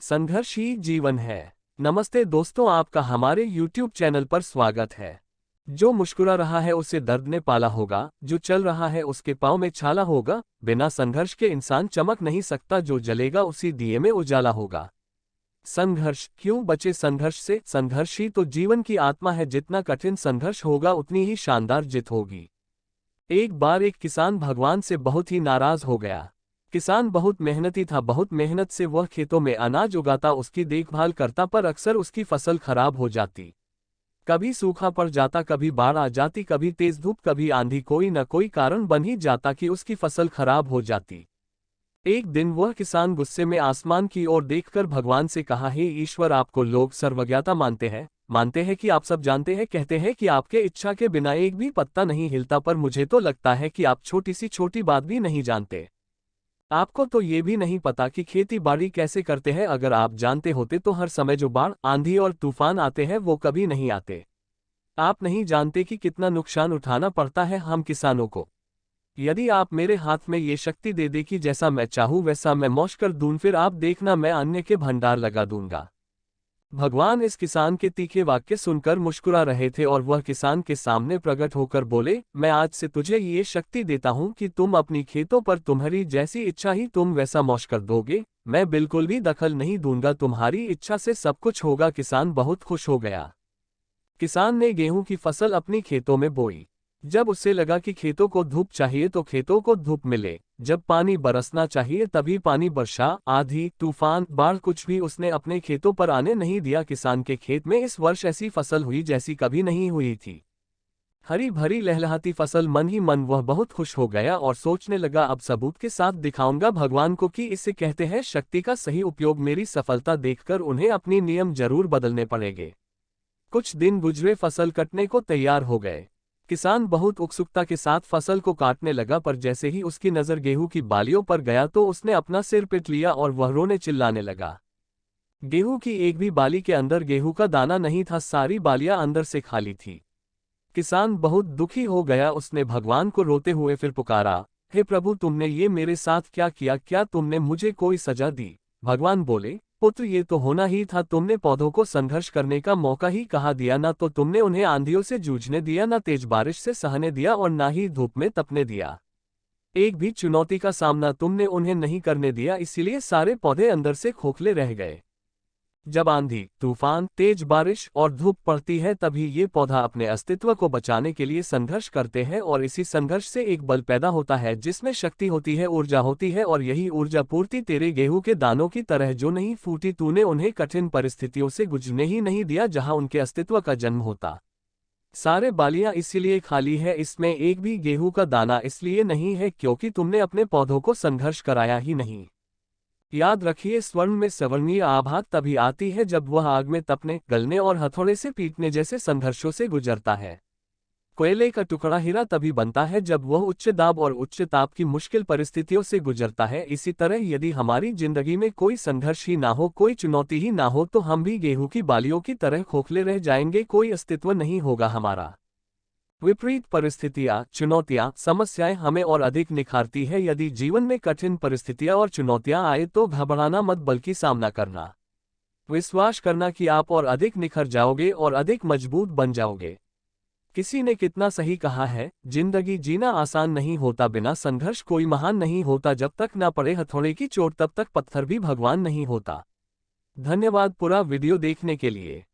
संघर्ष ही जीवन है। नमस्ते दोस्तों, आपका हमारे YouTube चैनल पर स्वागत है। जो मुस्कुरा रहा है उसे दर्द ने पाला होगा, जो चल रहा है उसके पाँव में छाला होगा। बिना संघर्ष के इंसान चमक नहीं सकता, जो जलेगा उसी दिए में उजाला होगा। संघर्ष क्यों बचे संघर्ष से? संघर्ष ही तो जीवन की आत्मा है। जितना कठिन संघर्ष होगा उतनी ही शानदार जीत होगी। एक बार एक किसान भगवान से बहुत ही नाराज हो गया। किसान बहुत मेहनती था, बहुत मेहनत से वह खेतों में अनाज उगाता, उसकी देखभाल करता, पर अक्सर उसकी फसल खराब हो जाती। कभी सूखा पड़ जाता, कभी बाढ़ आ जाती, कभी तेज धूप, कभी आंधी, कोई न कोई कारण बन ही जाता कि उसकी फसल खराब हो जाती। एक दिन वह किसान गुस्से में आसमान की ओर देखकर भगवान से कहा, हे ईश्वर, आपको लोग सर्वज्ञाता मानते हैं कि आप सब जानते हैं, कहते हैं कि आपके इच्छा के बिना एक भी पत्ता नहीं हिलता, पर मुझे तो लगता है कि आप छोटी सी छोटी बात भी नहीं जानते। आपको तो ये भी नहीं पता कि खेती बाड़ी कैसे करते हैं। अगर आप जानते होते तो हर समय जो बाढ़, आंधी और तूफान आते हैं वो कभी नहीं आते। आप नहीं जानते कि कितना नुकसान उठाना पड़ता है हम किसानों को। यदि आप मेरे हाथ में ये शक्ति दे दे कि जैसा मैं चाहूँ वैसा मैं मौज कर दूं, फिर आप देखना मैं अन्न के भंडार लगा दूंगा। भगवान इस किसान के तीखे वाक्य सुनकर मुस्कुरा रहे थे और वह किसान के सामने प्रकट होकर बोले, मैं आज से तुझे ये शक्ति देता हूँ कि तुम अपनी खेतों पर तुम्हारी जैसी इच्छा ही तुम वैसा मौज कर दोगे। मैं बिल्कुल भी दखल नहीं दूंगा, तुम्हारी इच्छा से सब कुछ होगा। किसान बहुत खुश हो गया। किसान ने गेहूं की फसल अपनी खेतों में बोई। जब उसे लगा कि खेतों को धूप चाहिए तो खेतों को धूप मिले, जब पानी बरसना चाहिए तभी पानी बरसा। आंधी, तूफान, बाढ़ कुछ भी उसने अपने खेतों पर आने नहीं दिया। किसान के खेत में इस वर्ष ऐसी फसल हुई जैसी कभी नहीं हुई थी। हरी भरी लहलहाती फसल। मन ही मन वह बहुत खुश हो गया और सोचने लगा, अब सबूत के साथ दिखाऊंगा भगवान को कि इसे कहते हैं शक्ति का सही उपयोग। मेरी सफलता देखकर उन्हें अपनी नियम जरूर बदलने पड़ेंगे। कुछ दिन गुजरे, फसल कटने को तैयार हो गए। किसान बहुत उत्सुकता के साथ फसल को काटने लगा, पर जैसे ही उसकी नजर गेहूं की बालियों पर गया तो उसने अपना सिर पीट लिया और वह रोने चिल्लाने लगा। गेहूं की एक भी बाली के अंदर गेहूं का दाना नहीं था, सारी बालियां अंदर से खाली थी। किसान बहुत दुखी हो गया। उसने भगवान को रोते हुए फिर पुकारा, हे प्रभु, तुमने ये मेरे साथ क्या किया? क्या तुमने मुझे कोई सजा दी? भगवान बोले, पुत्र, ये तो होना ही था। तुमने पौधों को संघर्ष करने का मौका ही कहाँ दिया? ना तो तुमने उन्हें आंधियों से जूझने दिया, ना तेज बारिश से सहने दिया और ना ही धूप में तपने दिया। एक भी चुनौती का सामना तुमने उन्हें नहीं करने दिया, इसीलिए सारे पौधे अंदर से खोखले रह गए। जब आंधी, तूफान, तेज बारिश और धूप पड़ती है तभी ये पौधा अपने अस्तित्व को बचाने के लिए संघर्ष करते हैं, और इसी संघर्ष से एक बल पैदा होता है जिसमें शक्ति होती है, ऊर्जा होती है। और यही ऊर्जा पूर्ति तेरे गेहूं के दानों की तरह जो नहीं फूटी। तूने उन्हें कठिन परिस्थितियों से गुजरने ही नहीं दिया जहां उनके अस्तित्व का जन्म होता। सारे बालियां इसीलिए खाली है, इसमें एक भी गेहूं का दाना इसलिए नहीं है क्योंकि तुमने अपने पौधों को संघर्ष कराया ही नहीं। याद रखिए, स्वर्ण में सवर्णीय आभा तभी आती है जब वह आग में तपने, गलने और हथौड़े से पीटने जैसे संघर्षों से गुजरता है। कोयले का टुकड़ा हीरा तभी बनता है जब वह उच्च दाब और उच्च ताप की मुश्किल परिस्थितियों से गुजरता है। इसी तरह यदि हमारी जिंदगी में कोई संघर्ष ही ना हो, कोई चुनौती ही ना हो, तो हम भी गेहूं की बालियों की तरह खोखले रह जाएंगे, कोई अस्तित्व नहीं होगा हमारा। विपरीत परिस्थितियां, चुनौतियां, समस्याएं हमें और अधिक निखारती है। यदि जीवन में कठिन परिस्थितियां और चुनौतियां आए तो घबराना मत, बल्कि सामना करना। विश्वास करना कि आप और अधिक निखर जाओगे और अधिक मजबूत बन जाओगे। किसी ने कितना सही कहा है, जिंदगी जीना आसान नहीं होता, बिना संघर्ष कोई महान नहीं होता। जब तक ना पड़े हथौड़े की चोट तब तक पत्थर भी भगवान नहीं होता। धन्यवाद पूरा वीडियो देखने के लिए।